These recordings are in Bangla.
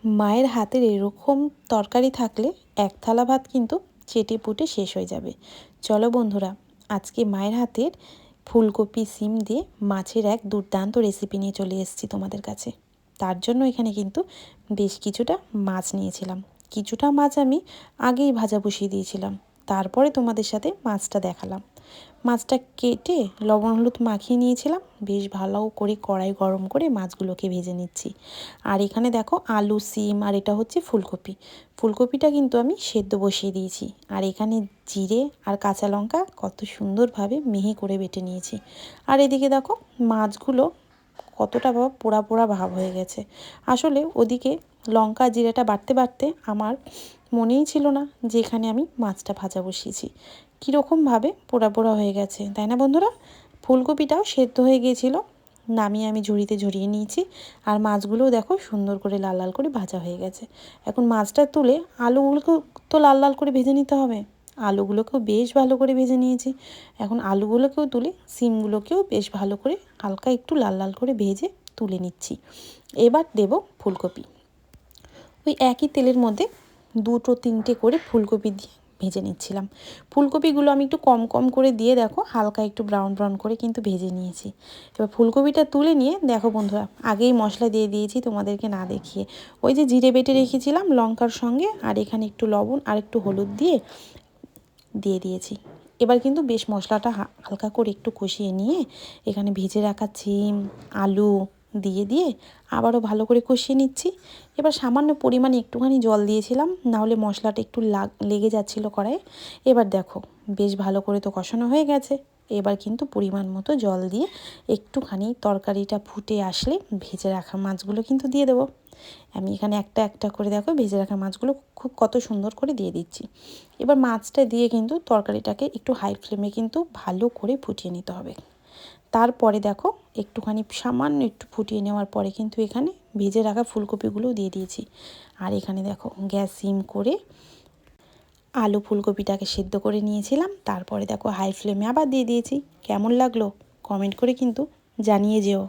মায়ের হাতের এরকম তরকারি থাকলে এক থালা ভাত কিন্তু চেটে পুটে শেষ হয়ে যাবে। চলো বন্ধুরা, আজকে মায়ের হাতের ফুলকপি সিম দিয়ে মাছের এক দুর্দান্ত রেসিপি নিয়ে চলে এসেছি তোমাদের কাছে। তার জন্য এখানে কিন্তু বেশ কিছুটা মাছ নিয়েছিলাম। কিছুটা মাছ আমি আগেই ভাজা বসিয়ে দিয়েছিলাম, তারপরে তোমাদের সাথে মাছটা দেখালাম। মাছটা কেটে লবণ হলুদ মাখিয়ে নিয়েছিলাম, বেশ ভালো করে কড়াই গরম করে মাছগুলোকে ভেজে নিচ্ছি। আর এখানে দেখো আলু, সিম আর এটা হচ্ছে ফুলকপি। ফুলকপিটা কিন্তু আমি সেদ্ধ বসিয়ে দিয়েছি। আর এখানে জিরে আর কাঁচা লঙ্কা কত সুন্দরভাবে মিহি করে বেটে নিয়েছি। আর এদিকে দেখো মাছগুলো কতটা পোড়া পোড়া ভাব হয়ে গেছে। আসলে ওদিকে লঙ্কা জিরাটা বাটতে বাটতে আমার মনেই ছিল না যে এখানে আমি মাছটা ভাজা বসিয়েছি। কীরকমভাবে পোড়া পোড়া হয়ে গেছে, তাই না বন্ধুরা? ফুলকপিটাও সেদ্ধ হয়ে গিয়েছিলো, নামিয়ে আমি ঝুড়িতে ঝরিয়ে নিয়েছি। আর মাছগুলোও দেখো সুন্দর করে লাল লাল করে ভাজা হয়ে গেছে। এখন মাছটা তুলে আলুগুলোকেও তো লাল লাল করে ভেজে নিতে হবে। আলুগুলোকেও বেশ ভালো করে ভেজে নিয়েছি। এখন আলুগুলোকেও তুলে সিমগুলোকেও বেশ ভালো করে হালকা একটু লাল লাল করে ভেজে তুলে নিচ্ছি। এবার দেব ফুলকপি। ওই একই তেলের মধ্যে দুটো তিনটে করে ফুলকপি দিয়ে ভেজে নিচ্ছিলাম। ফুলকপিগুলো আমি একটু কম কম করে দিয়ে দেখো হালকা একটু ব্রাউন ব্রাউন করে কিন্তু ভেজে নিয়েছি। এবার ফুলকপিটা তুলে নিয়ে দেখো বন্ধুরা, আগেই মশলা দিয়ে দিয়েছি তোমাদেরকে না দেখিয়ে। ওই যে জিরে বেটে রেখেছিলাম লঙ্কার সঙ্গে, আর এখানে একটু লবণ আর একটু হলুদ দিয়ে দিয়েছি। এবার কিন্তু বেশ মশলাটা হালকা করে একটু কষিয়ে নিয়ে এখানে ভেজে রাখা সিম আলু দিয়ে আবারও ভালো করে কষিয়ে নিচ্ছি। এবার সামান্য পরিমাণে একটুখানি জল দিয়েছিলাম, নাহলে মশলাটা একটু লেগে যাচ্ছিলো কড়াইয়ে। এবার দেখো বেশ ভালো করে তো কষানো হয়ে গেছে। এবার কিন্তু পরিমাণ মতো জল দিয়ে একটুখানি তরকারিটা ফুটে আসলে ভেজে রাখা মাছগুলো কিন্তু দিয়ে দেবো। আমি এখানে একটা একটা করে দেখো ভেজে রাখা মাছগুলো খুব কত সুন্দর করে দিয়ে দিচ্ছি। এবার মাছটা দিয়ে কিন্তু তরকারিটাকে একটু হাই ফ্লেমে কিন্তু ভালো করে ফুটিয়ে নিতে হবে। তারপরে দেখো একটুখানি সামান্য একটু ফুটিয়ে নেওয়ার পরে কিন্তু এখানে ভেজে রাখা ফুলকপিগুলোও দিয়ে দিয়েছি। আর এখানে দেখো গ্যাস সিম করে আলু ফুলকপিটাকে সেদ্ধ করে নিয়েছিলাম, তারপরে দেখো হাই ফ্লেমে আবার দিয়ে দিয়েছি। কেমন লাগলো কমেন্ট করে কিন্তু জানিয়ে যেও।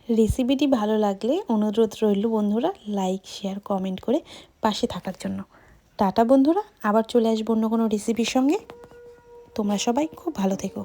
রেসিপিটি ভালো লাগলে অনুরোধ রইল বন্ধুরা, লাইক শেয়ার কমেন্ট করে পাশে থাকার জন্য। টাটা বন্ধুরা, আবার চলে আসবো অন্য কোনো রেসিপির সঙ্গে। তোমরা সবাই খুব ভালো থেকো।